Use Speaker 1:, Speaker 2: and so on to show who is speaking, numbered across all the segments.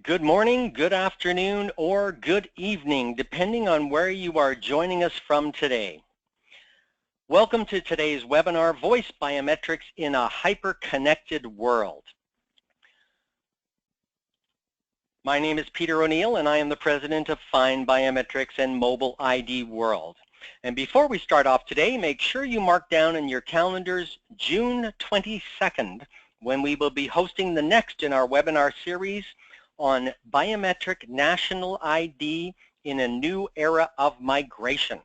Speaker 1: Good morning, good afternoon, or good evening, depending on where you are joining us from today. Welcome to today's webinar, Voice Biometrics in a Hyper-Connected World. My name is Peter O'Neill, and I am the president of Find Biometrics and Mobile ID World. And before we start off today, make sure you mark down in your calendars June 22nd, when we will be hosting the next in our webinar series on biometric national ID in a new era of migration.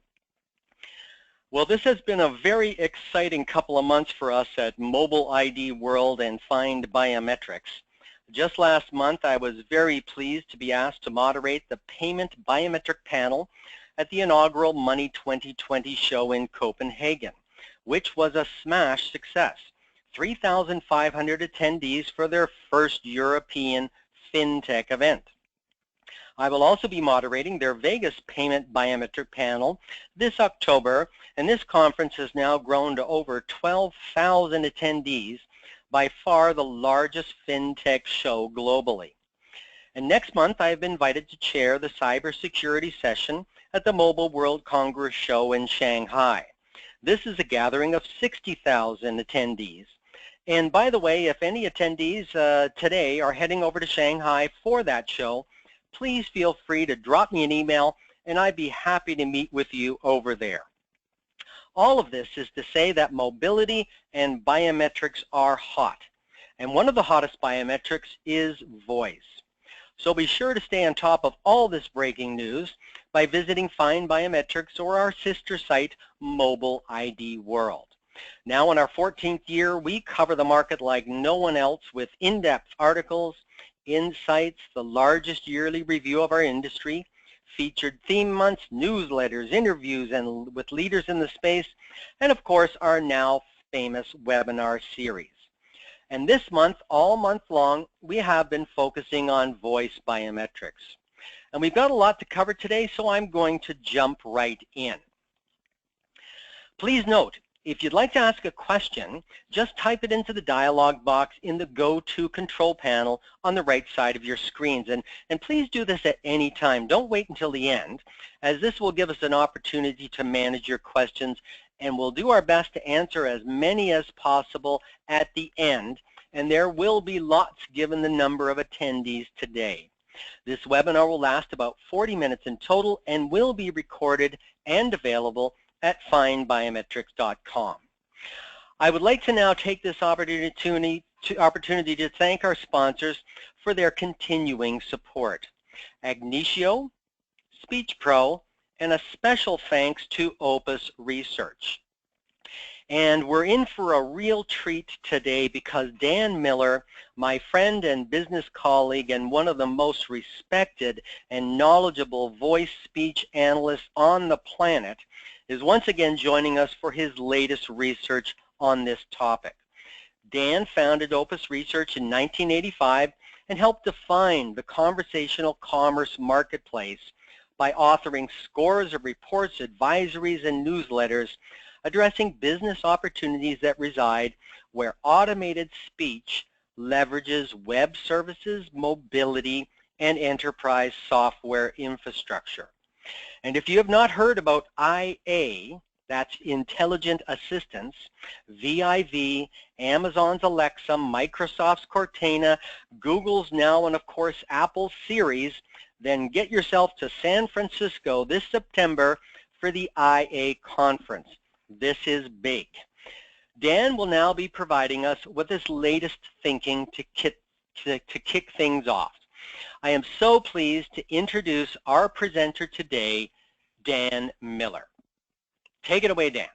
Speaker 1: Well, this has been a very exciting couple of months for us at Mobile ID World and Find Biometrics. Just last month, I was very pleased to be asked to moderate the Payment Biometric panel at the inaugural Money 2020 show in Copenhagen, which was a smash success. 3,500 attendees for their first European FinTech event. I will also be moderating their Vegas Payment Biometric panel this October, and this conference has now grown to over 12,000 attendees, by far the largest FinTech show globally. And next month, I have been invited to chair the cybersecurity session at the Mobile World Congress show in Shanghai. This is a gathering of 60,000 attendees. And by the way, if any attendees today are heading over to Shanghai for that show, please feel free to drop me an email, and I'd be happy to meet with you over there. All of this is to say that mobility and biometrics are hot. And one of the hottest biometrics is voice. So be sure to stay on top of all this breaking news by visiting Find Biometrics or our sister site, Mobile ID World. Now in our 14th year, we cover the market like no one else with in-depth articles, insights, the largest yearly review of our industry, featured theme months, newsletters, interviews and with leaders in the space, and of course our now famous webinar series. And this month, all month long, we have been focusing on voice biometrics. And we've got a lot to cover today, so I'm going to jump right in. Please note, if you'd like to ask a question, just type it into the dialog box in the Go-To control panel on the right side of your screens. And please do this at any time. Don't wait until the end, as this will give us an opportunity to manage your questions, and we'll do our best to answer as many as possible at the end. And there will be lots given the number of attendees today. This webinar will last about 40 minutes in total and will be recorded and available at findbiometrics.com. I would like to now take this opportunity to thank our sponsors for their continuing support. Agnitio, Speech Pro, and a special thanks to Opus Research. And we're in for a real treat today because Dan Miller, my friend and business colleague and one of the most respected and knowledgeable voice speech analysts on the planet, is once again joining us for his latest research on this topic. Dan founded Opus Research in 1985 and helped define the conversational commerce marketplace by authoring scores of reports, advisories, and newsletters addressing business opportunities that reside where automated speech leverages web services, mobility, and enterprise software infrastructure. And if you have not heard about IA, that's Intelligent Assistance, VIV, Amazon's Alexa, Microsoft's Cortana, Google's Now, and of course Apple's Siri, then get yourself to San Francisco this September for the IA conference. This is big. Dan will now be providing us with his latest thinking to kick things off. I am so pleased to introduce our presenter today, Dan Miller. Take it away, Dan.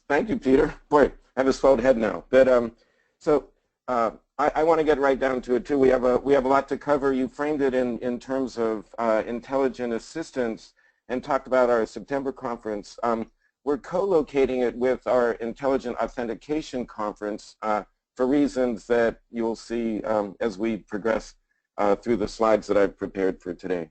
Speaker 2: Thank you, Peter. Boy, I have a swelled head now. But I want to get right down to it too. We have a lot to cover. You framed it in terms of intelligent assistance and talked about our September conference. We're co-locating it with our Intelligent Authentication conference for reasons that you'll see as we progress through the slides that I've prepared for today.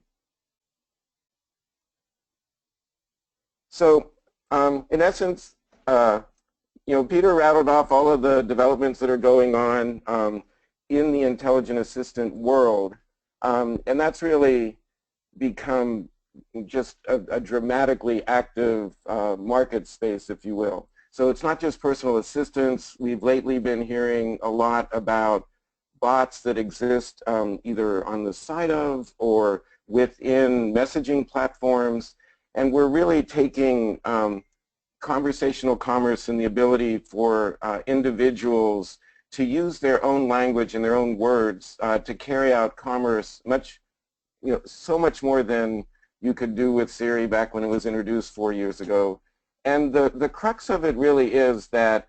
Speaker 2: So in essence, Peter rattled off all of the developments that are going on in the intelligent assistant world. And that's really become just a dramatically active market space, if you will. So it's not just personal assistants. We've lately been hearing a lot about bots that exist either on the side of or within messaging platforms. And we're really taking conversational commerce and the ability for individuals to use their own language and their own words to carry out commerce so much more than you could do with Siri back when it was introduced 4 years ago. And the crux of it really is that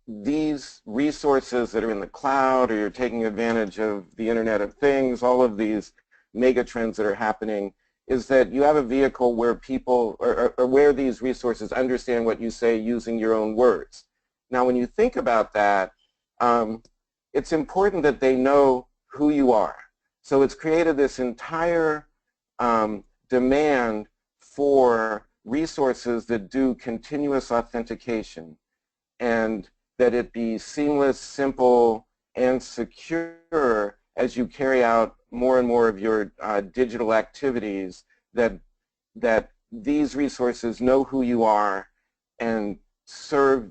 Speaker 2: these resources that are in the cloud, or you're taking advantage of the Internet of Things, all of these mega trends that are happening, is that you have a vehicle where people, or where these resources understand what you say using your own words. Now, when you think about that, it's important that they know who you are. So it's created this entire demand for resources that do continuous authentication, and that it be seamless, simple, and secure as you carry out more and more of your digital activities, that these resources know who you are and serve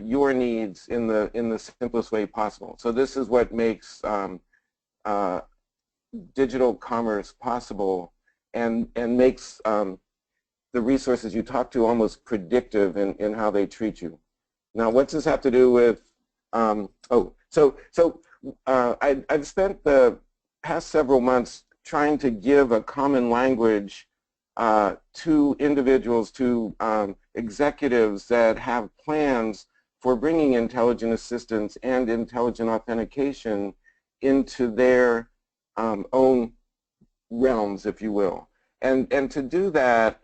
Speaker 2: your needs in the simplest way possible. So this is what makes digital commerce possible, and makes the resources you talk to almost predictive in how they treat you. Now, what's this have to do with, I've spent the past several months trying to give a common language to individuals, to executives that have plans for bringing intelligent assistance and intelligent authentication into their own realms, if you will. And to do that,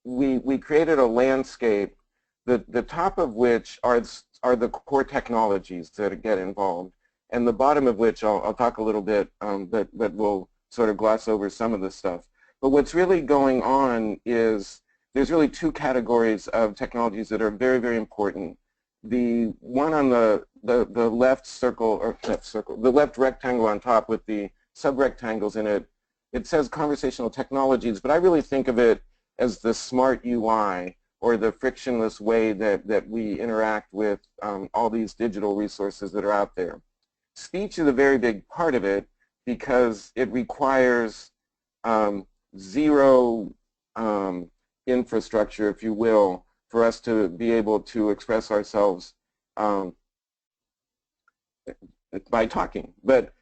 Speaker 2: we created a landscape, the top of which are the core technologies that get involved, and the bottom of which I'll talk a little bit, but we'll sort of gloss over some of the stuff. But what's really going on is there's really two categories of technologies that are very, very important. The one on the left circle, or the left rectangle on top with the sub-rectangles in it, it says conversational technologies, but I really think of it as the smart UI, or the frictionless way that we interact with all these digital resources that are out there. Speech is a very big part of it because it requires zero infrastructure, if you will, for us to be able to express ourselves by talking. But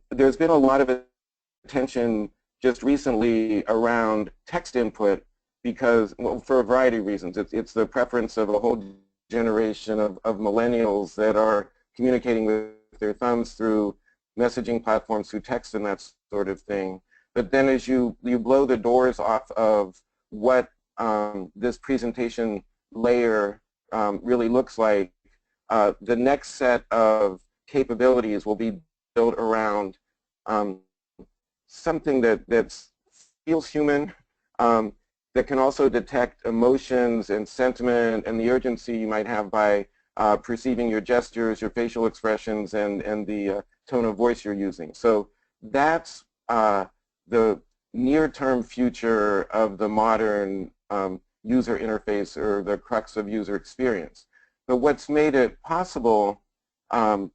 Speaker 2: there's been a lot of attention just recently around text input, because, well, for a variety of reasons. It's the preference of a whole generation of millennials that are communicating with their thumbs through messaging platforms, through text and that sort of thing. But then as you blow the doors off of what this presentation layer really looks like, the next set of capabilities will be built around something that feels human, that can also detect emotions and sentiment and the urgency you might have by perceiving your gestures, your facial expressions, and the tone of voice you're using. So that's the near-term future of the modern user interface, or the crux of user experience. But what's made it possible, and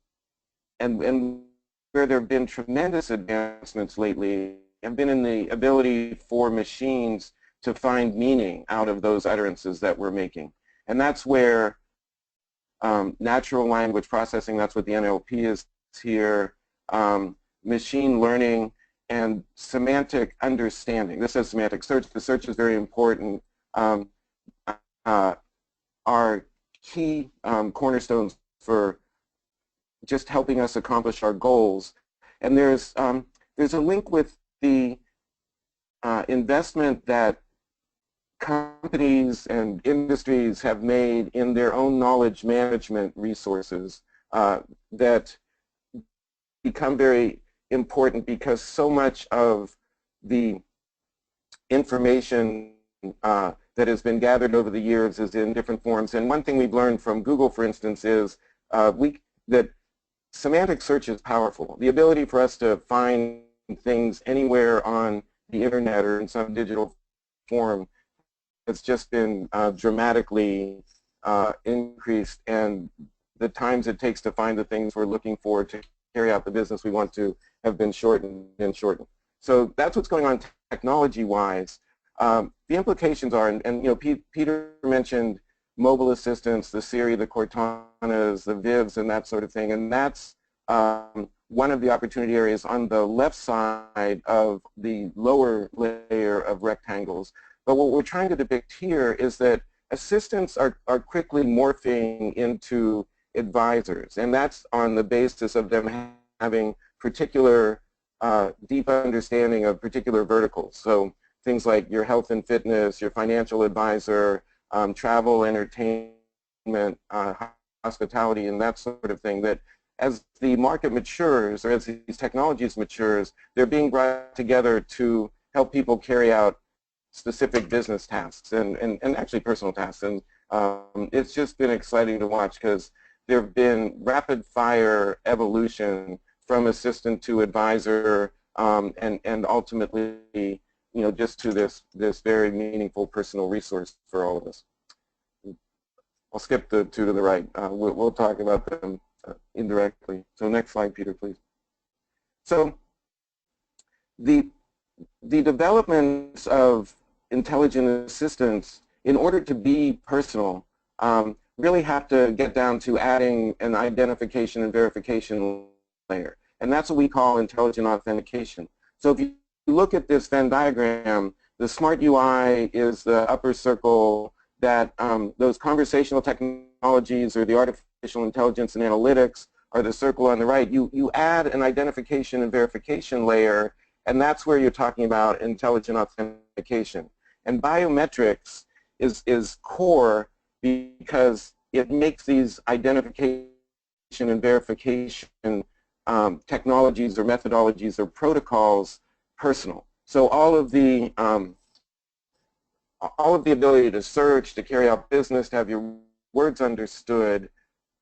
Speaker 2: where there have been tremendous advancements lately, have been in the ability for machines to find meaning out of those utterances that we're making. And that's where natural language processing, that's what the NLP is here, machine learning, and semantic understanding. This is semantic search. The search is very important. Are key cornerstones for just helping us accomplish our goals. And there's a link with the investment that companies and industries have made in their own knowledge management resources that become very important, because so much of the information that has been gathered over the years is in different forms. And one thing we've learned from Google, for instance, is that semantic search is powerful. The ability for us to find things anywhere on the internet or in some digital form has just been dramatically increased, and the times it takes to find the things we're looking for to carry out the business we want to have been shortened and shortened. So that's what's going on technology-wise. The implications are, and you know, Peter mentioned mobile assistants, the Siri, the Cortanas, the Vivs, and that sort of thing, and that's one of the opportunity areas on the left side of the lower layer of rectangles. But what we're trying to depict here is that assistants are quickly morphing into advisors, and that's on the basis of them having particular deep understanding of particular verticals. So things like your health and fitness, your financial advisor, travel, entertainment, hospitality, and that sort of thing, that as the market matures or as these technologies matures, they're being brought together to help people carry out specific business tasks and actually personal tasks. And it's just been exciting to watch because there have been rapid fire evolution from assistant to advisor and ultimately, you know, just to this very meaningful personal resource for all of us. I'll skip the two to the right. We'll talk about them indirectly. So next slide, Peter, please. So the development of intelligent assistants, in order to be personal, really have to get down to adding an identification and verification layer. And that's what we call intelligent authentication. So if you look at this Venn diagram, the smart UI is the upper circle that those conversational technologies or the artificial intelligence and analytics are the circle on the right. You add an identification and verification layer, and that's where you're talking about intelligent authentication. And biometrics is core because it makes these identification and verification technologies or methodologies or protocols personal. So all of the ability to search, to carry out business, to have your words understood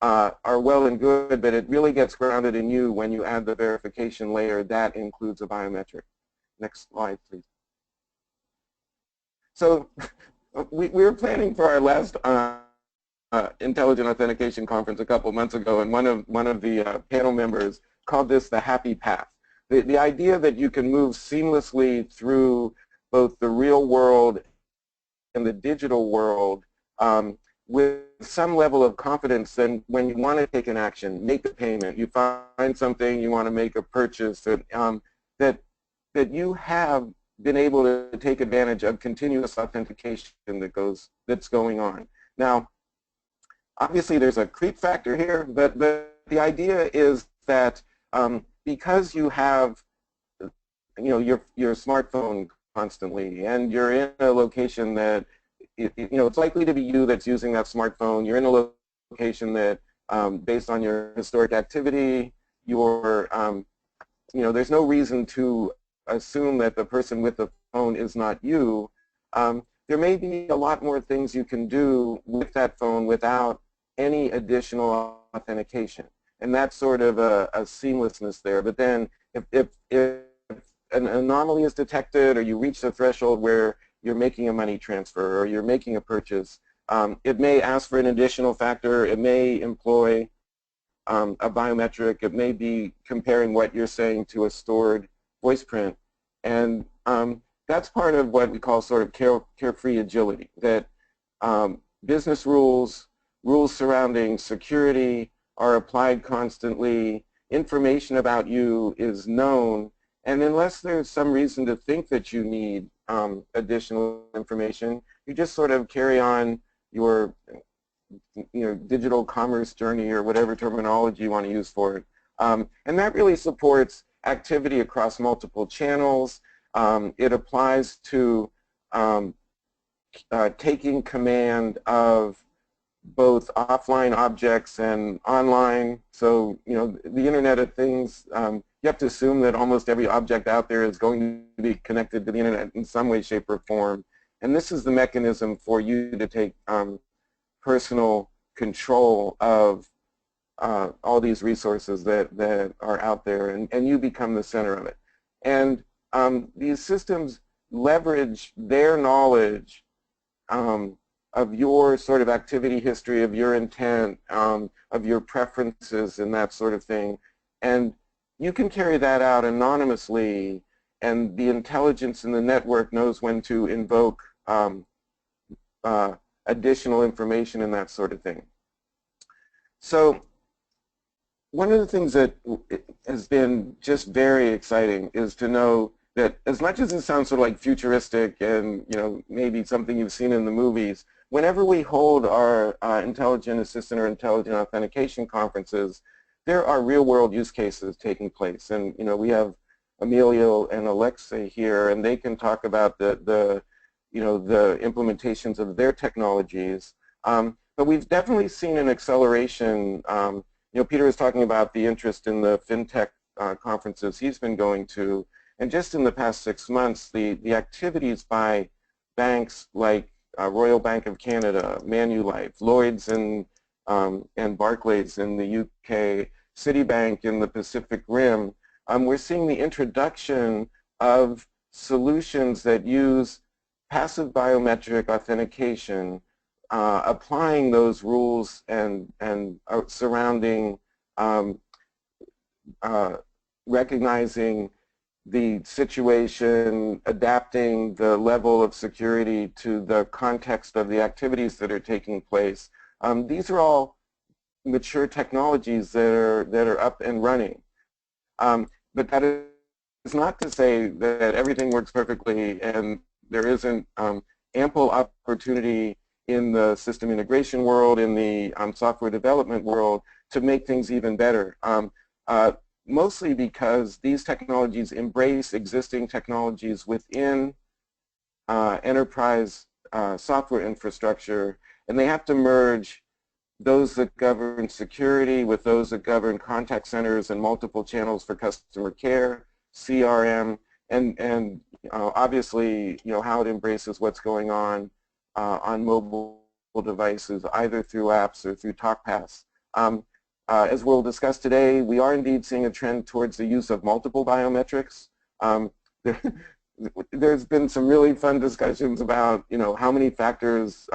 Speaker 2: are well and good, but it really gets grounded in you when you add the verification layer. That includes a biometric. Next slide, please. So we were planning for our last intelligent authentication conference a couple months ago, and one of the panel members called this the happy path. The idea that you can move seamlessly through both the real world and the digital world with some level of confidence. Then when you want to take an action, make a payment, you find something, you want to make a purchase, that you have been able to take advantage of continuous authentication that's going on. Now, obviously there's a creep factor here, but the idea is that because you have, you know, your smartphone constantly, and you're in a location that, you know, it's likely to be you that's using that smartphone. You're in a location that, based on your historic activity, you're, you know, there's no reason to assume that the person with the phone is not you. There may be a lot more things you can do with that phone without any additional authentication, and that's sort of a seamlessness there. But then if an anomaly is detected, or you reach the threshold where you're making a money transfer or you're making a purchase, it may ask for an additional factor. It may employ a biometric. It may be comparing what you're saying to a stored voice print, and that's part of what we call sort of carefree agility, that business rules surrounding security are applied constantly, information about you is known, and unless there's some reason to think that you need additional information, you just sort of carry on your digital commerce journey, or whatever terminology you want to use for it. And that really supports activity across multiple channels. It applies to taking command of both offline objects and online. So, you know, the Internet of Things, you have to assume that almost every object out there is going to be connected to the Internet in some way, shape, or form. And this is the mechanism for you to take personal control of all these resources that are out there, and you become the center of it. And these systems leverage their knowledge of your sort of activity history, of your intent, of your preferences and that sort of thing. And you can carry that out anonymously, and the intelligence in the network knows when to invoke additional information and that sort of thing. So one of the things that has been just very exciting is to know that as much as it sounds sort of like futuristic and maybe something you've seen in the movies, whenever we hold our intelligent assistant or intelligent authentication conferences, there are real-world use cases taking place. And we have Emilio and Alexei here, and they can talk about the implementations of their technologies. But we've definitely seen an acceleration. Peter was talking about the interest in the FinTech conferences he's been going to, and just in the past 6 months, the activities by banks like Royal Bank of Canada, Manulife, Lloyds and Barclays in the UK, Citibank in the Pacific Rim, we're seeing the introduction of solutions that use passive biometric authentication, applying those rules and surrounding recognizing the situation, adapting the level of security to the context of the activities that are taking place. These are all mature technologies that are up and running. But that is not to say that everything works perfectly and there isn't ample opportunity in the system integration world, in the software development world, to make things even better. Mostly because these technologies embrace existing technologies within enterprise software infrastructure, and they have to merge those that govern security with those that govern contact centers and multiple channels for customer care, CRM, and obviously how it embraces what's going on mobile devices, either through apps or through TalkPass. As we'll discuss today, we are indeed seeing a trend towards the use of multiple biometrics. There's been some really fun discussions about, how many factors,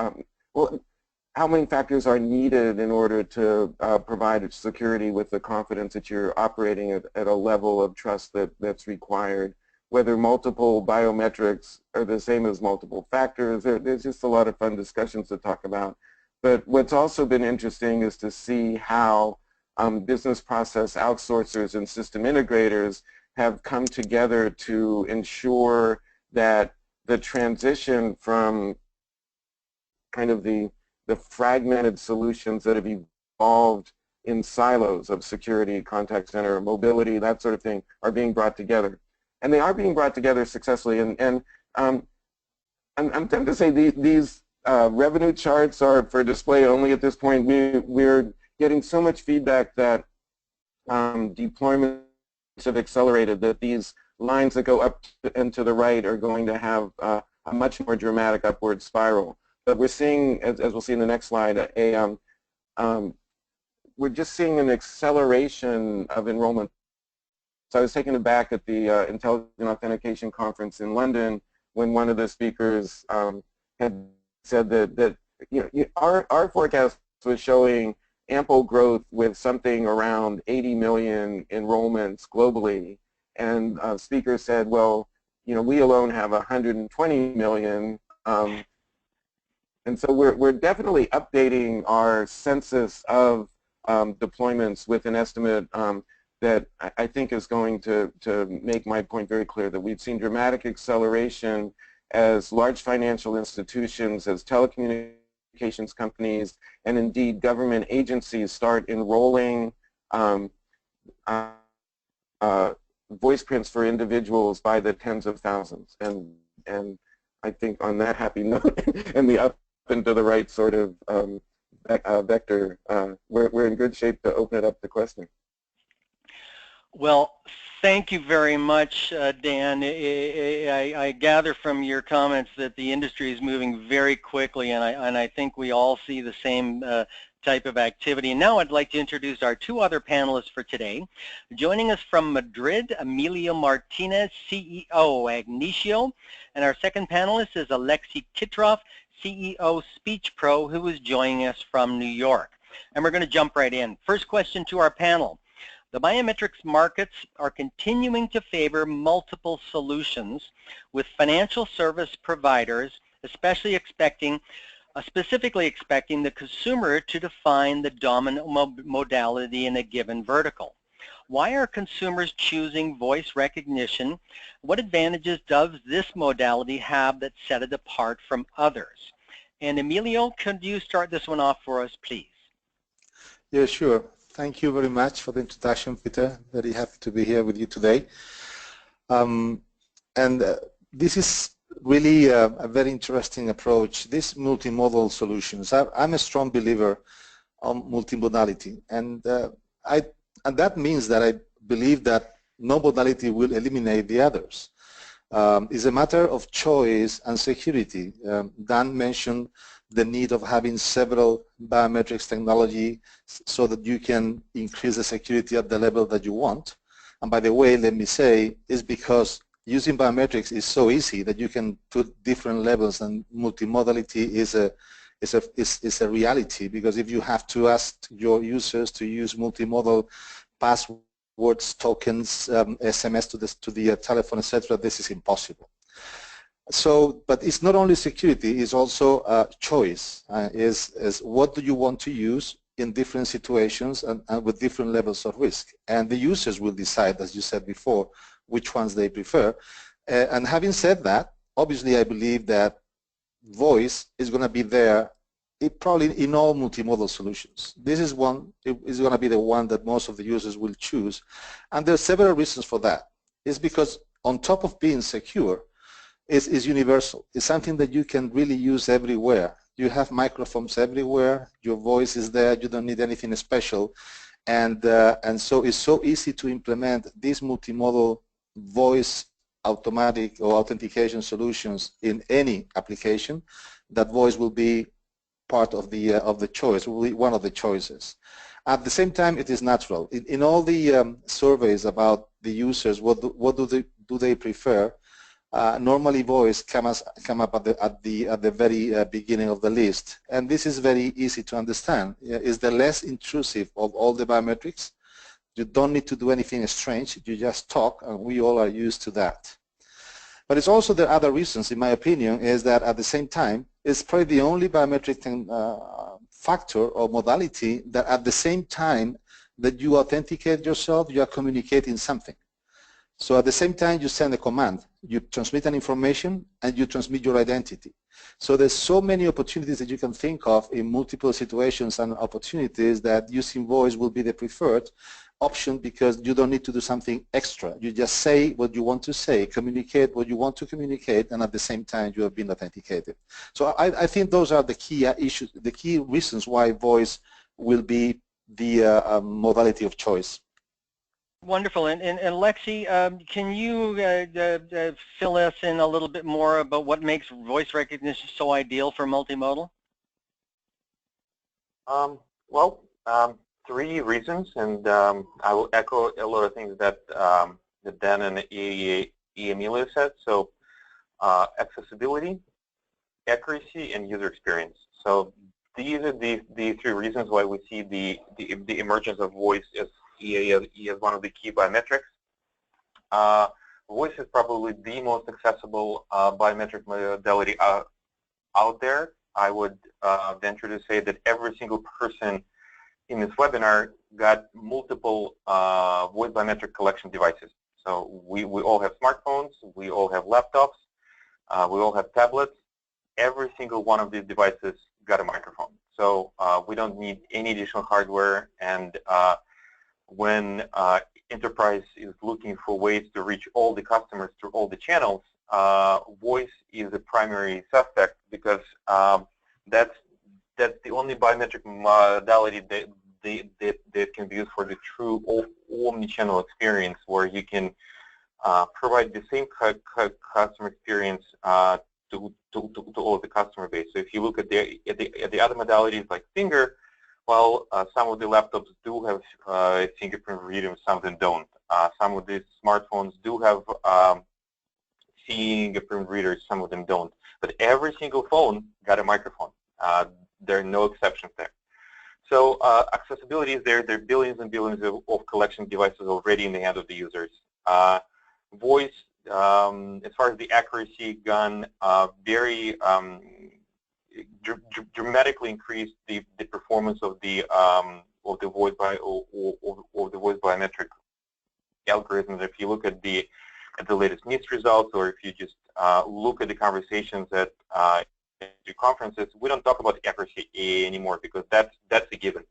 Speaker 2: how many factors are needed in order to provide security with the confidence that you're operating at a level of trust that's required. Whether multiple biometrics are the same as multiple factors, there's just a lot of fun discussions to talk about. But what's also been interesting is to see how business process outsourcers and system integrators have come together to ensure that the transition from kind of the fragmented solutions that have evolved in silos of security, contact center, mobility, that sort of thing, are being brought together. And they are being brought together successfully. And I'm tempted to say these revenue charts are for display only at this point. We're getting so much feedback that deployments have accelerated, that these lines that go up and to the right are going to have a much more dramatic upward spiral. But we're seeing, as we'll see in the next slide, we're just seeing an acceleration of enrollment. So I was taken aback at the Intelligent Authentication Conference in London when one of the speakers had said that our forecast was showing ample growth with something around 80 million enrollments globally, and speaker said, well, we alone have 120 million, and so we're definitely updating our census of deployments with an estimate that I think is going to make my point very clear, that we've seen dramatic acceleration as large financial institutions, as telecommunications companies, and indeed government agencies start enrolling voice prints for individuals by the tens of thousands. And I think on that happy note and the up and to the right sort of vector, we're in good shape to open it up to questions.
Speaker 1: Well, Thank you very much, Dan. I gather from your comments that the industry is moving very quickly, and I think we all see the same type of activity. And now I'd like to introduce our two other panelists for today. Joining us from Madrid, Emilio Martinez, CEO, Agnicio, and our second panelist is Alexei Kitrov, CEO, Speech Pro, who is joining us from New York. And we're going to jump right in. First question to our panel. The biometrics markets are continuing to favor multiple solutions, with financial service providers specifically expecting the consumer to define the dominant modality in a given vertical. Why are consumers choosing voice recognition? What advantages does this modality have that set it apart from others? And Emilio, could you start this one off for us, please?
Speaker 3: Yeah, sure. Thank you very much for the introduction, Peter. Very happy to be here with you today. This is really a very interesting approach, this multimodal solutions. I'm a strong believer on multimodality, and that means that I believe that no modality will eliminate the others. It's a matter of choice and security. Dan mentioned the need of having several biometrics technology so that you can increase the security at the level that you want. And by the way, let me say, is because using biometrics is so easy that you can put different levels, and multimodality is a reality, because if you have to ask your users to use multimodal passwords, tokens, SMS to the telephone, etc., this is impossible. So, but it's not only security, it's also choice. Is what do you want to use in different situations and with different levels of risk? And the users will decide, as you said before, which ones they prefer. And having said that, obviously I believe that voice is going to be there probably in all multimodal solutions. This is one, is going to be the one that most of the users will choose. And there are several reasons for that. It's because on top of being secure, is universal. It's something that you can really use everywhere. You have microphones everywhere. Your voice is there. You don't need anything special, and so it's so easy to implement these multimodal voice automatic or authentication solutions in any application. That voice will be part of the choice. Will be one of the choices. At the same time, it is natural. In all the surveys about the users, what do they prefer? Normally voice come up at the very beginning of the list, and this is very easy to understand. It's the less intrusive of all the biometrics. You don't need to do anything strange. You just talk, and we all are used to that. But it's also the other reasons, in my opinion, is that at the same time, it's probably the only biometric factor or modality that at the same time that you authenticate yourself, you are communicating something. So at the same time, you send a command, you transmit an information, and you transmit your identity. So there's so many opportunities that you can think of in multiple situations and opportunities that using voice will be the preferred option, because you don't need to do something extra. You just say what you want to say, communicate what you want to communicate, and at the same time, you have been authenticated. So I think those are the key issues, the key reasons why voice will be the modality of choice.
Speaker 1: Wonderful. And Alexei, can you fill us in a little bit more about what makes voice recognition so ideal for multimodal?
Speaker 4: Three reasons, and I will echo a lot of things that Dan and Emilio said. So accessibility, accuracy, and user experience. So these are the three reasons why we see the emergence of voice as one of the key biometrics. Voice is probably the most accessible biometric modality out there. I would venture to say that every single person in this webinar got multiple voice biometric collection devices. So we all have smartphones, we all have laptops, we all have tablets. Every single one of these devices got a microphone. So we don't need any additional hardware, and when enterprise is looking for ways to reach all the customers through all the channels, voice is the primary suspect, because that's the only biometric modality that can be used for the true omni-channel experience, where you can provide the same customer experience to all of the customer base. So if you look at the other modalities like finger, well, some of the laptops do have fingerprint readers, some of them don't. Some of the smartphones do have fingerprint readers, some of them don't. But every single phone got a microphone. There are no exceptions there. So accessibility is there. There are billions and billions of collection devices already in the hand of the users. Voice, as far as the accuracy gone, very dramatically increased the performance of the voice biometric algorithms. If you look at the latest NIST results, or if you just look at the conversations at the conferences, we don't talk about accuracy anymore, because that's a given.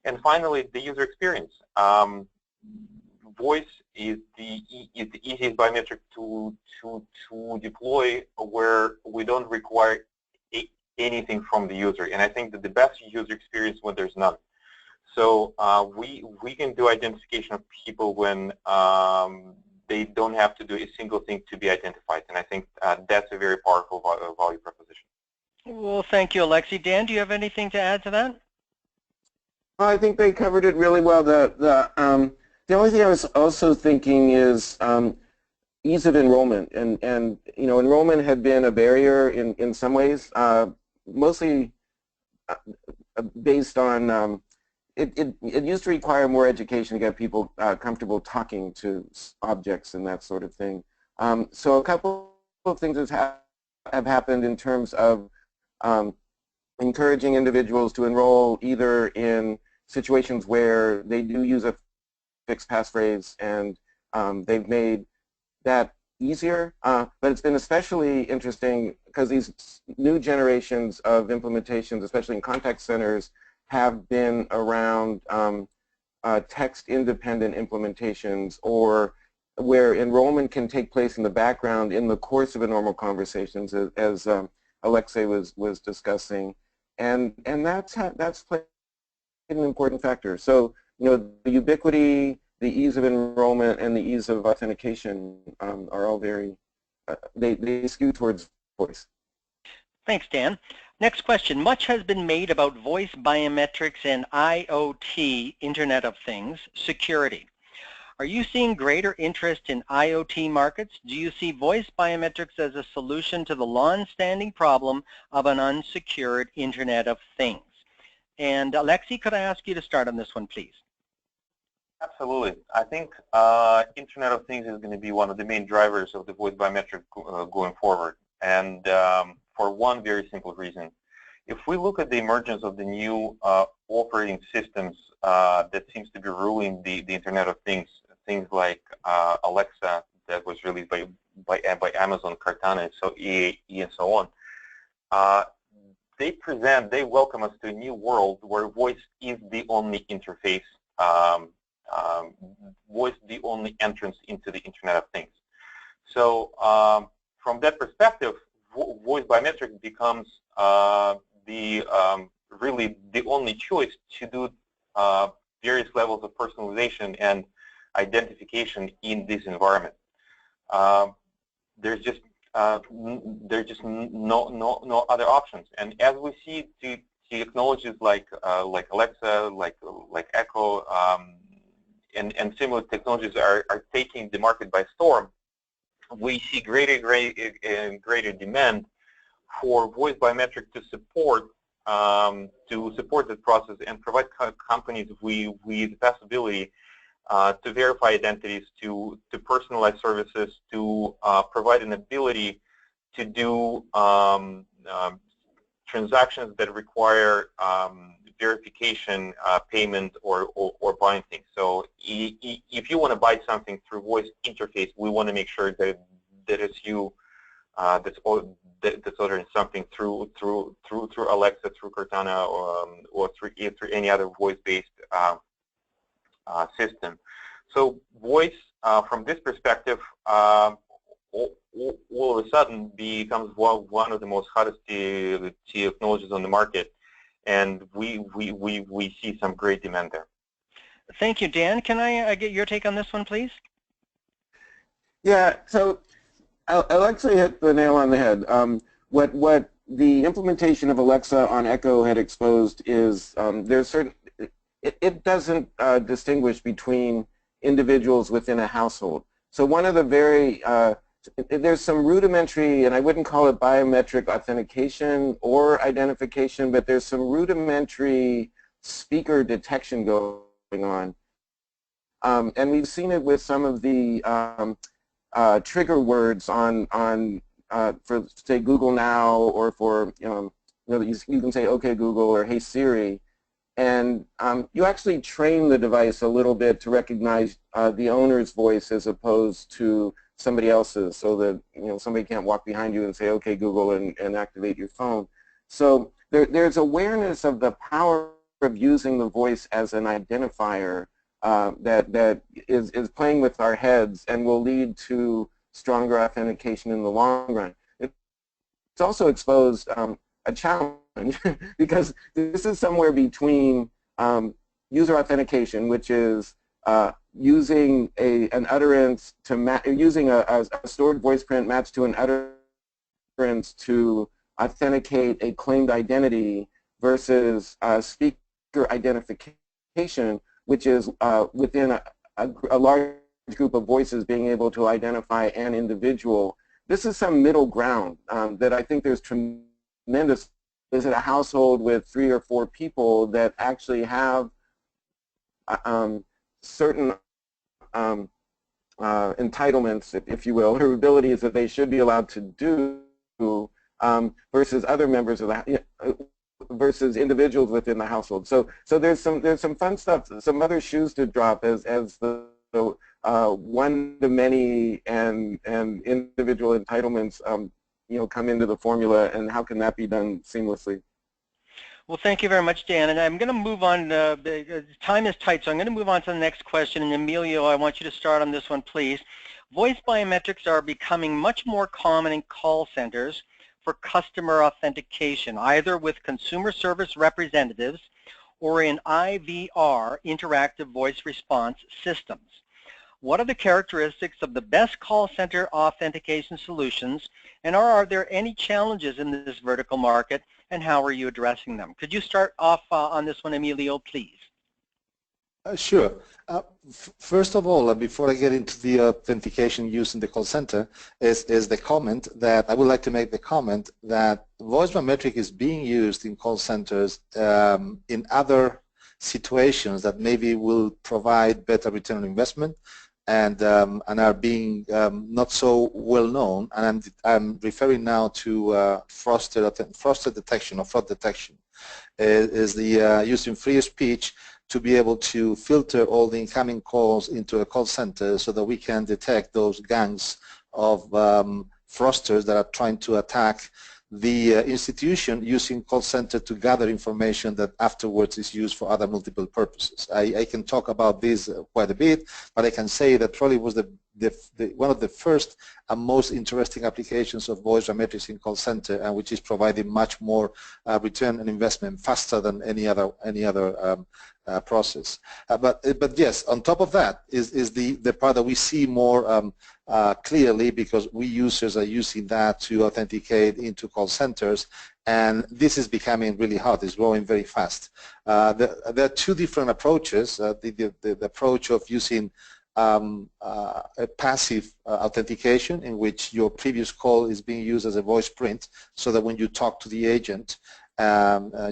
Speaker 4: And finally, the user experience. Voice is the easiest biometric to deploy, where we don't require anything from the user. And I think that the best user experience when there's none. So we can do identification of people when they don't have to do a single thing to be identified. And I think that's a very powerful value proposition.
Speaker 1: Well, thank you, Alexei. Dan, do you have anything to add to that?
Speaker 2: Well, I think they covered it really well. The only thing I was also thinking is ease of enrollment, and you know, enrollment had been a barrier in some ways, mostly based on it used to require more education to get people comfortable talking to objects and that sort of thing. So a couple of things have happened in terms of encouraging individuals to enroll either in situations where they do use a fixed passphrase, and they've made that easier. But it's been especially interesting because these new generations of implementations, especially in contact centers, have been around text-independent implementations, or where enrollment can take place in the background in the course of a normal conversation, as Alexei was discussing, and that's played an important factor. So, you know, the ubiquity, the ease of enrollment, and the ease of authentication are all very, they skew towards voice.
Speaker 1: Thanks, Dan. Next question. Much has been made about voice biometrics and IoT, Internet of Things, security. Are you seeing greater interest in IoT markets? Do you see voice biometrics as a solution to the long-standing problem of an unsecured Internet of Things? And Alexei, could I ask you to start on this one, please?
Speaker 4: Absolutely. I think Internet of Things is going to be one of the main drivers of the voice biometric going forward. And for one very simple reason. If we look at the emergence of the new operating systems that seems to be ruling the Internet of Things, things like Alexa that was released by Amazon, Cortana, and so on, they welcome us to a new world where voice is the only interface, voice the only entrance into the Internet of Things. So from that perspective, voice biometric becomes really the only choice to do various levels of personalization and identification in this environment. There's just no other options. And as we see the technologies like Alexa, like Echo, and similar technologies are taking the market by storm, we see greater demand for voice biometric to support the process and provide companies with the possibility to verify identities, to personalize services, to provide an ability to do transactions that require verification, payment, or buying things. So if you want to buy something through voice interface, we want to make sure that it's you that's ordering something through Alexa, through Cortana, or through any other voice-based system. So voice, from this perspective, all of a sudden becomes one of the most hottest technologies on the market. and we see some great demand there.
Speaker 1: Thank you, Dan. Can I get your take on this one, please?
Speaker 2: Yeah, so Alexa hit the nail on the head. What the implementation of Alexa on Echo had exposed is there's certain, it doesn't distinguish between individuals within a household. So one of the very, there's some rudimentary, and I wouldn't call it biometric authentication or identification, but there's some rudimentary speaker detection going on. And we've seen it with some of the trigger words on for say Google Now, or for you can say OK Google or Hey Siri, and you actually train the device a little bit to recognize the owner's voice as opposed to somebody else's, so that somebody can't walk behind you and say OK Google and activate your phone. So there's awareness of the power of using the voice as an identifier that is playing with our heads and will lead to stronger authentication in the long run. It's also exposed a challenge because this is somewhere between user authentication, which is using an utterance to using a stored voice print matched to an utterance to authenticate a claimed identity, versus speaker identification, which is within a large group of voices being able to identify an individual. This is some middle ground that I think there's tremendous. Is it a household with 3 or 4 people that actually have certain entitlements, if you will, or abilities that they should be allowed to do, versus other members of the versus individuals within the household. So there's some fun stuff, some other shoes to drop as the one-to-many and individual entitlements come into the formula, and how can that be done seamlessly?
Speaker 1: Well, thank you very much, Dan. And I'm going to move on. Time is tight, so I'm going to move on to the next question. And Emilio, I want you to start on this one, please. Voice biometrics are becoming much more common in call centers for customer authentication, either with consumer service representatives or in IVR, interactive voice response systems. What are the characteristics of the best call center authentication solutions, and are there any challenges in this vertical market, and how are you addressing them? Could you start off on this one, Emilio, please?
Speaker 3: Sure. First of all, before I get into the authentication used in the call center, is the comment that I would like to make, the comment that voice biometric is being used in call centers in other situations that maybe will provide better return on investment, and are being not so well known. And I'm referring now to fraud detection or fraud detection. Is the using free speech to be able to filter all the incoming calls into a call center so that we can detect those gangs of fraudsters that are trying to attack the institution using call center to gather information that afterwards is used for other multiple purposes. I can talk about this quite a bit, but I can say that probably was one of the first and most interesting applications of voice biometrics in call center, and which is providing much more return on investment faster than any other process. But yes, on top of that is the part that we see more clearly, because we users are using that to authenticate into call centers, and this is becoming really hot. It's growing very fast. There are 2 different approaches. The approach of using a passive authentication, in which your previous call is being used as a voice print, so that when you talk to the agent,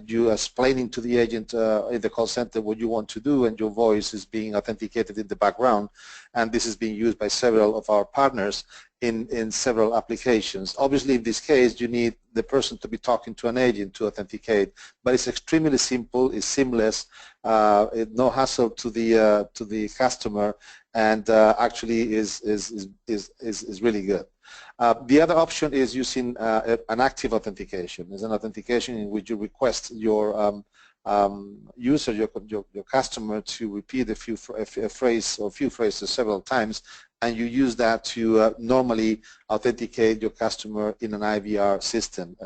Speaker 3: you are explaining to the agent in the call center what you want to do, and your voice is being authenticated in the background. And this is being used by several of our partners in several applications. Obviously, in this case, you need the person to be talking to an agent to authenticate, but it's extremely simple, it's seamless, no hassle to the customer, and actually is really good. The other option is using an active authentication. It's an authentication in which you request your user, your customer, to repeat a few phrases several times, and you use that to normally authenticate your customer in an IVR system.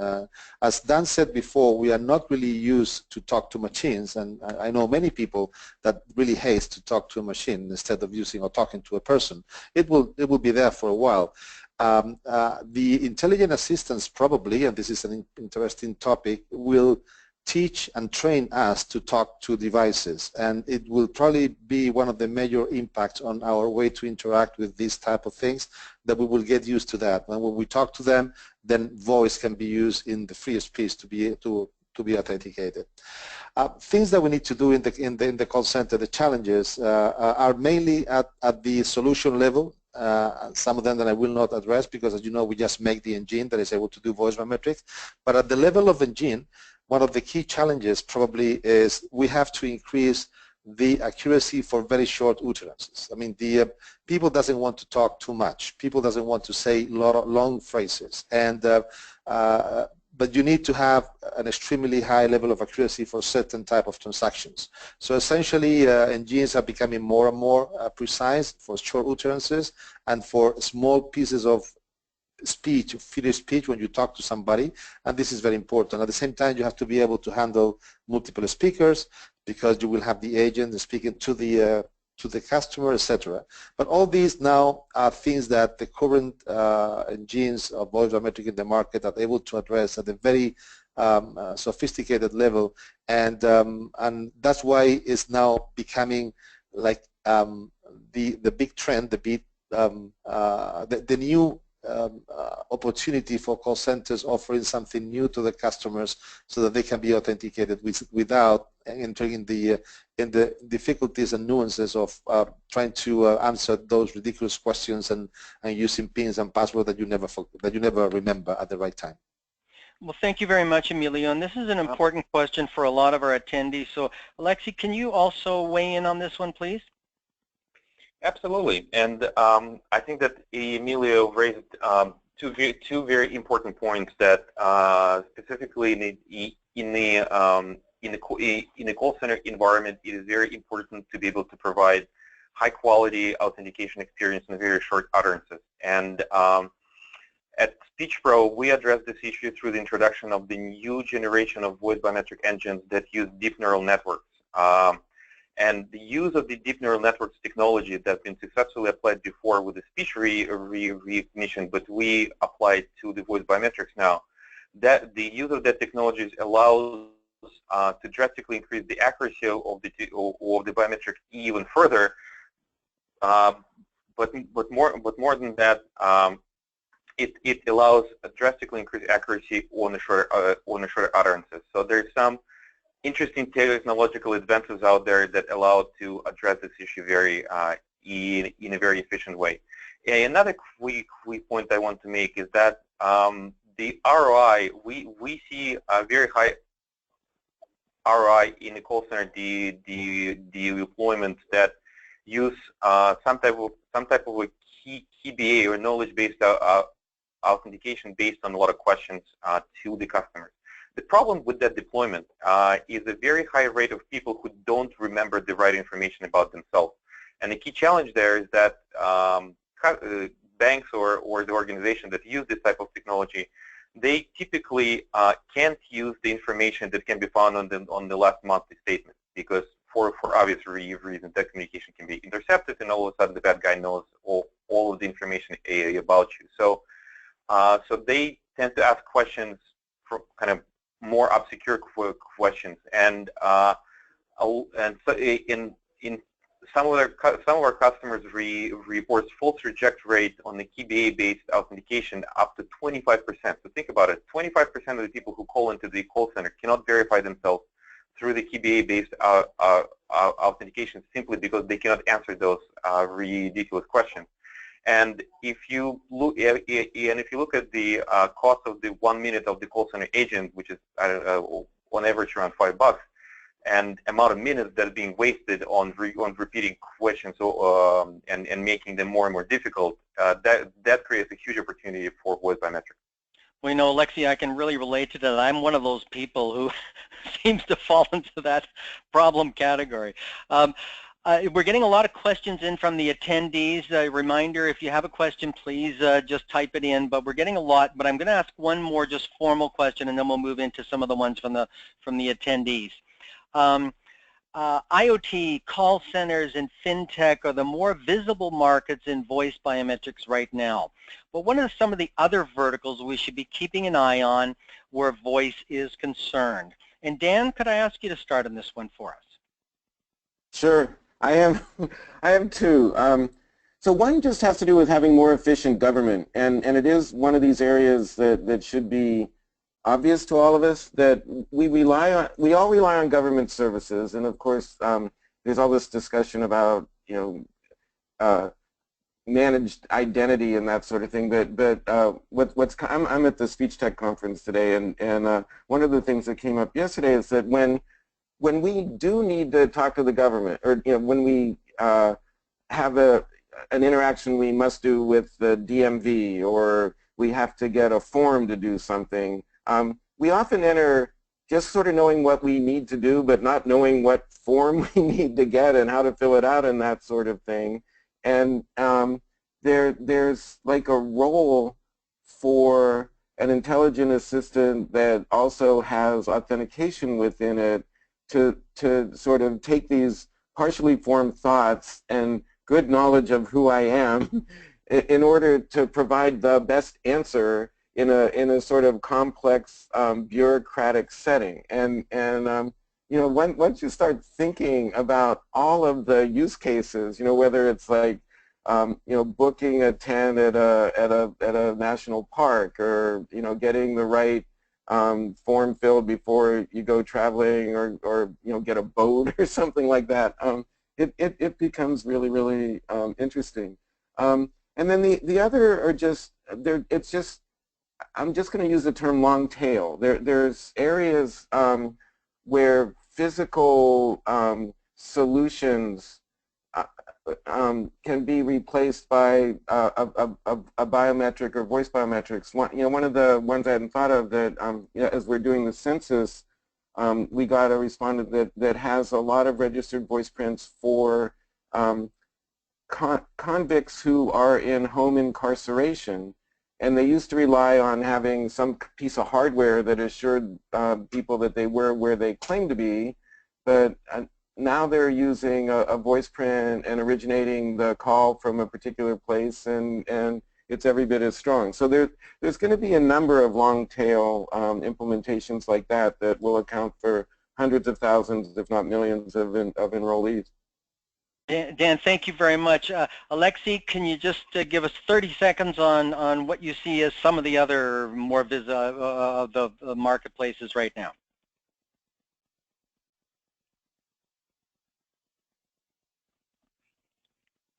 Speaker 3: As Dan said before, we are not really used to talk to machines, and I know many people that really hate to talk to a machine instead of using or talking to a person. It will be there for a while. The intelligent assistants probably, and this is an interesting topic, will teach and train us to talk to devices, and it will probably be one of the major impacts on our way to interact with these type of things, that we will get used to that. And when we talk to them, then voice can be used in the free speech to be authenticated. Things that we need to do in the call center, the challenges are mainly at the solution level. Some of them that I will not address because, as you know, we just make the engine that is able to do voice biometrics. But at the level of engine, one of the key challenges probably is we have to increase the accuracy for very short utterances. I mean, the people doesn't want to talk too much. People doesn't want to say long phrases, and but you need to have an extremely high level of accuracy for certain type of transactions. So essentially, engines are becoming more and more precise for short utterances and for small pieces of speech, figure speech when you talk to somebody, and this is very important. At the same time, you have to be able to handle multiple speakers because you will have the agent speaking to the customer, etc. But all these now are things that the current engines of voice biometric in the market are able to address at a very sophisticated level, and that's why it's now becoming like the big trend, the new opportunity for call centers offering something new to the customers so that they can be authenticated without entering in the difficulties and nuances of trying to answer those ridiculous questions and using pins and passwords that you never remember at the right time.
Speaker 1: Well, thank you very much, Emilio. And this is an important question for a lot of our attendees. So, Alexi, can you also weigh in on this one, please?
Speaker 4: Absolutely, and I think that Emilio raised two very important points that specifically in the call center environment, it is very important to be able to provide high-quality authentication experience in very short utterances. And at SpeechPro, we address this issue through the introduction of the new generation of voice biometric engines that use deep neural networks. And the use of the deep neural networks technology that's been successfully applied before with the speech recognition, but we apply it to the voice biometrics now, that the use of that technology allows to drastically increase the accuracy of the biometrics even further. But more than that, it allows a drastically increased accuracy on the shorter utterances. So there's some interesting technological advances out there that allow to address this issue in a very efficient way. And another quick point I want to make is that the ROI, we see a very high ROI in the call center, the deployments that use some type of a KBA or knowledge-based authentication based on a lot of questions to the customers. The problem with that deployment is a very high rate of people who don't remember the right information about themselves. And the key challenge there is that banks or the organization that use this type of technology, they typically can't use the information that can be found on the last monthly statement, because for obvious reasons that communication can be intercepted, and all of a sudden the bad guy knows all of the information about you. So they tend to ask questions for kind of more obscure questions, and so in some of our customers reports false reject rate on the KBA-based authentication up to 25%. So think about it: 25% of the people who call into the call center cannot verify themselves through the KBA-based authentication simply because they cannot answer those ridiculous questions. And if you look at the cost of the 1 minute of the call center agent, which is on average around $5, and amount of minutes that are being wasted on repeating questions and making them more and more difficult, that creates a huge opportunity for voice biometrics.
Speaker 1: Well, you know, Alexi, I can really relate to that. I'm one of those people who seems to fall into that problem category. We're getting a lot of questions in from the attendees. A reminder, if you have a question, please just type it in. But we're getting a lot. But I'm going to ask one more just formal question, and then we'll move into some of the ones from the attendees. IoT, call centers, and FinTech are the more visible markets in voice biometrics right now. But what are some of the other verticals we should be keeping an eye on where voice is concerned? And Dan, could I ask you to start on this one for us?
Speaker 2: Sure. I have two. So one just has to do with having more efficient government, and it is one of these areas that should be obvious to all of us, that we all rely on government services, and of course there's all this discussion about managed identity and that sort of thing. But I'm at the Speech Tech conference today, and one of the things that came up yesterday is that when we do need to talk to the government, or when we have an interaction we must do with the DMV, or we have to get a form to do something, we often enter just sort of knowing what we need to do, but not knowing what form we need to get and how to fill it out and that sort of thing. And there's like a role for an intelligent assistant that also has authentication within it to sort of take these partially formed thoughts and good knowledge of who I am in order to provide the best answer in a sort of complex bureaucratic setting. And once you start thinking about all of the use cases, whether it's like booking a tent at a national park, or getting the right form filled before you go traveling, or get a boat or something like that, it becomes really, really interesting. And then the other are just I'm just going to use the term long tail. There's areas where physical solutions can be replaced by a biometric or voice biometrics. One of the ones I hadn't thought of, that as we're doing the census, we got a respondent that has a lot of registered voice prints for convicts who are in home incarceration. And they used to rely on having some piece of hardware that assured people that they were where they claimed to be, but now they're using a voice print and originating the call from a particular place, and it's every bit as strong. So there's going to be a number of long tail implementations like that will account for hundreds of thousands, if not millions, of enrollees.
Speaker 1: Dan, thank you very much. Alexei, can you just give us 30 seconds on what you see as some of the other more the marketplaces right now?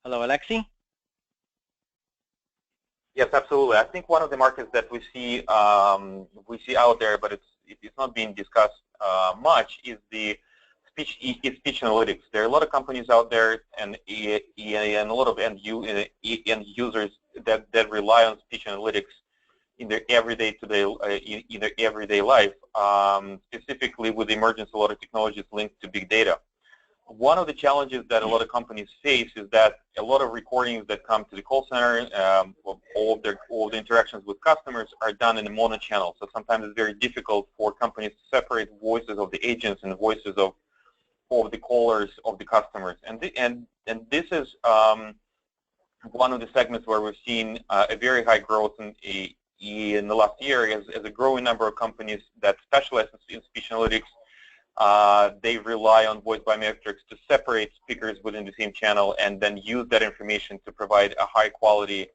Speaker 1: Hello, Alexei?
Speaker 4: Yes, absolutely. I think one of the markets that we see out there, but it's not being discussed much, is the speech analytics. There are a lot of companies out there, and a lot of end users that rely on speech analytics in their everyday life, specifically with the emergence of a lot of technologies linked to big data. One of the challenges that a lot of companies face is that a lot of recordings that come to the call center, all of the interactions with customers, are done in a mono-channel. So sometimes it's very difficult for companies to separate voices of the agents and the voices of the callers, of the customers. And this is one of the segments where we've seen a very high growth in the last year, as a growing number of companies that specialize in speech analytics. They rely on voice biometrics to separate speakers within the same channel, and then use that information to provide a high quality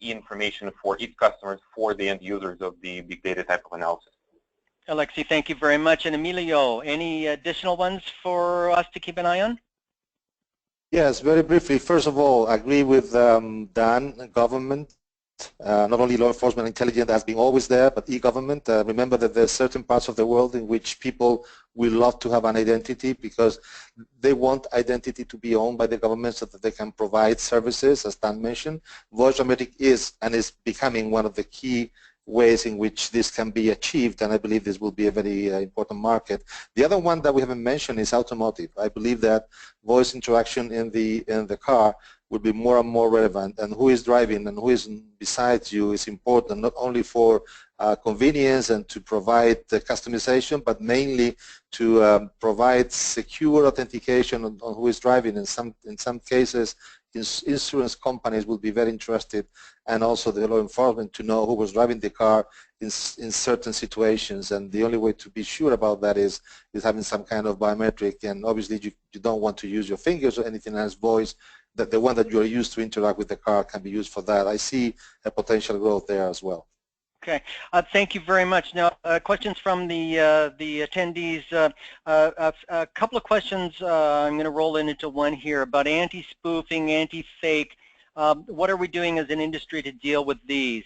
Speaker 4: information for each customers, for the end users of the big data type of analysis.
Speaker 1: Alexei, thank you very much. And Emilio, any additional ones for us to keep an eye on?
Speaker 3: Yes, very briefly. First of all, I agree with Dan, government. Not only law enforcement intelligence has been always there, but e-government. Remember that there's certain parts of the world in which people will love to have an identity, because they want identity to be owned by the government so that they can provide services, as Dan mentioned. Voice biometric is and is becoming one of the key ways in which this can be achieved, and I believe this will be a very important market. The other one that we haven't mentioned is automotive. I believe that voice interaction in the car will be more and more relevant, and who is driving and who is besides you is important, not only for convenience and to provide customization, but mainly to provide secure authentication on who is driving. In some cases, insurance companies will be very interested, and also the law enforcement, to know who was driving the car in certain situations. And the only way to be sure about that is having some kind of biometric. And obviously, you don't want to use your fingers or anything else. Voice, that the one that you are used to interact with the car, can be used for that. I see a potential growth there as well.
Speaker 1: Okay, thank you very much. Now, questions from the attendees. A couple of questions. I'm going to roll into one here about anti-spoofing, anti-fake. What are we doing as an industry to deal with these?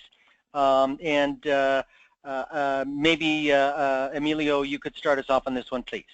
Speaker 1: Maybe Emilio, you could start us off on this one, please.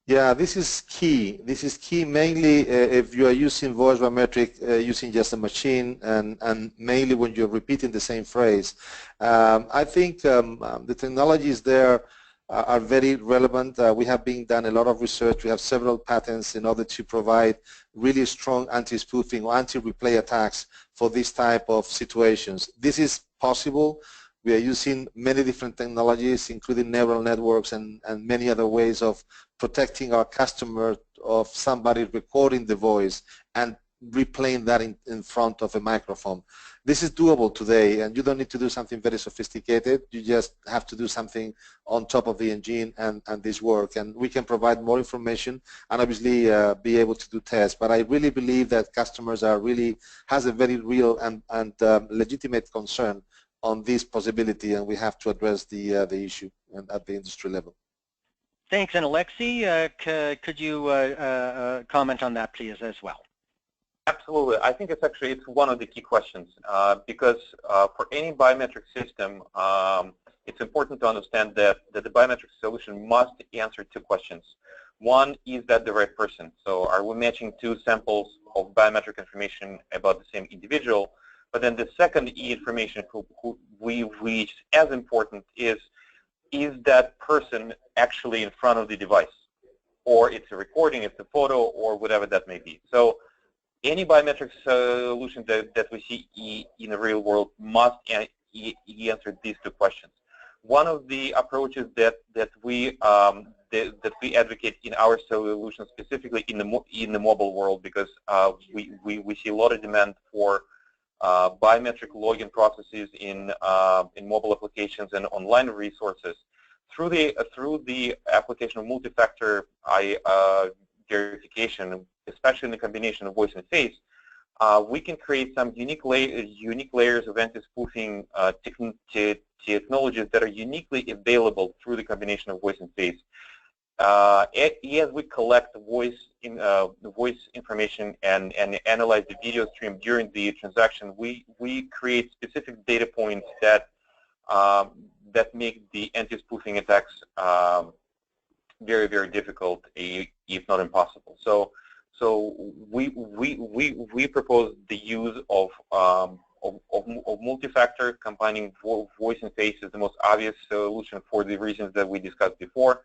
Speaker 3: Yeah, this is key. This is key mainly if you are using voice biometric using just a machine, and mainly when you're repeating the same phrase. I think the technologies there are very relevant. We have been done a lot of research. We have several patents in order to provide really strong anti-spoofing or anti-replay attacks for this type of situations. This is possible. We are using many different technologies, including neural networks and many other ways of protecting our customer of somebody recording the voice and replaying that in front of a microphone. This is doable today, and you don't need to do something very sophisticated. You just have to do something on top of the engine, and this work. And we can provide more information and obviously be able to do tests. But I really believe that customers has a very real and legitimate concern on this possibility, and we have to address the issue at the industry level.
Speaker 1: Thanks. And Alexei, could you comment on that, please, as well?
Speaker 4: Absolutely. I think it's one of the key questions because for any biometric system, it's important to understand that the biometric solution must answer two questions. One, is that the right person? So are we matching two samples of biometric information about the same individual? But then the second information who we reached as important is that person actually in front of the device? Or it's a recording, it's a photo, or whatever that may be. So any biometric solution that we see in the real world must answer these two questions. One of the approaches that we advocate in our solution, specifically in the mobile world, because we see a lot of demand for biometric login processes in mobile applications and online resources. Through the application of multi-factor verification, especially in the combination of voice and face, we can create some unique layers of anti-spoofing technologies that are uniquely available through the combination of voice and face. As we collect voice information and analyze the video stream during the transaction, we create specific data points that make the anti-spoofing attacks very, very difficult, if not impossible. So we propose the use of multi-factor combining voice and face is the most obvious solution for the reasons that we discussed before: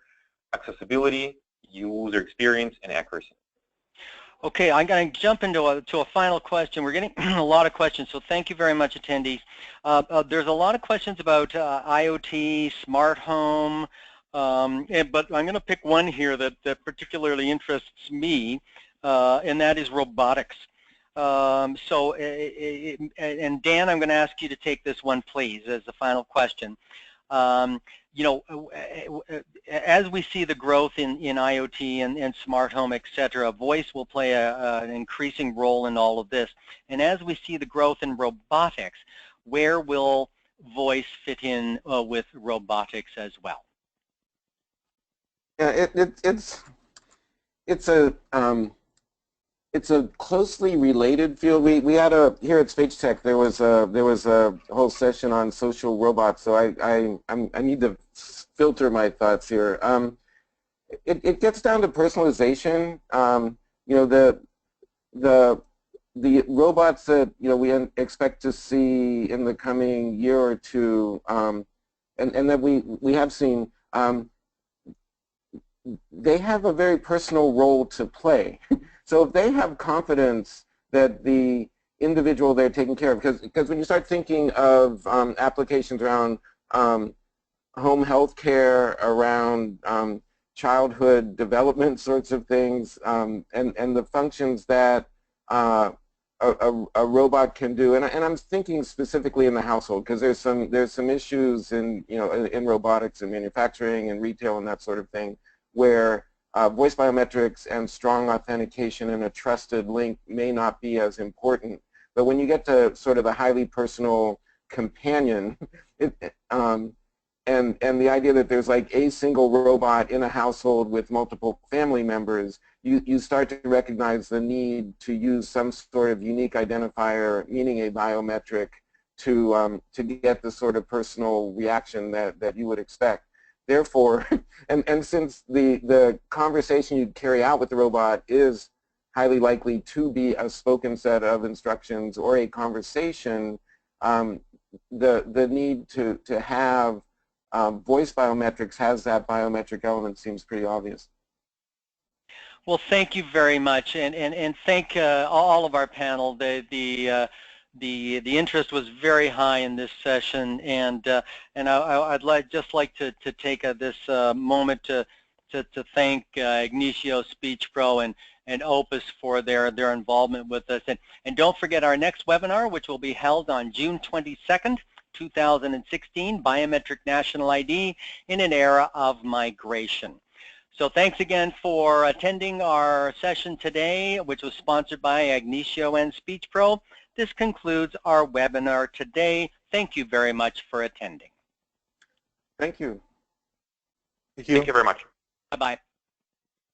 Speaker 4: accessibility, user experience, and accuracy.
Speaker 1: Okay, I'm going to jump into a final question. We're getting a lot of questions, so thank you very much, attendees. There's a lot of questions about IoT, smart home, but I'm going to pick one here that particularly interests me, and that is robotics. And Dan, I'm going to ask you to take this one, please, as the final question. You know, as we see the growth in IoT and smart home, et cetera, voice will play an increasing role in all of this. And as we see the growth in robotics, where will voice fit in with robotics as well?
Speaker 2: Yeah, it's a closely related field. We had here at FinTech there was a whole session on social robots. So I need to filter my thoughts here. It gets down to personalization. You know, the robots that we expect to see in the coming year or two, and that we have seen, they have a very personal role to play. So if they have confidence that the individual they're taking care of, because when you start thinking of applications around home health care, around childhood development sorts of things, and the functions that a robot can do, and I'm thinking specifically in the household, because there's some issues in in robotics and manufacturing and retail and that sort of thing, where voice biometrics and strong authentication and a trusted link may not be as important. But when you get to sort of a highly personal companion, and the idea that there's like a single robot in a household with multiple family members, you start to recognize the need to use some sort of unique identifier, meaning a biometric, to get the sort of personal reaction that you would expect. Therefore, and since the conversation you carry out with the robot is highly likely to be a spoken set of instructions or a conversation, the need to have voice biometrics has that biometric element seems pretty obvious.
Speaker 1: Well, thank you very much, and thank all of our panel. The interest was very high in this session, and I'd just like to take this moment to thank Ignicio Speech Pro and Opus for their involvement with us, and don't forget our next webinar, which will be held on June 22nd. 2016, Biometric National ID in an Era of Migration. So thanks again for attending our session today, which was sponsored by Ignicio and Speech Pro. This concludes our webinar today. Thank you very much for attending.
Speaker 2: Thank you.
Speaker 3: Thank you.
Speaker 4: Thank you very much.
Speaker 1: Bye-bye.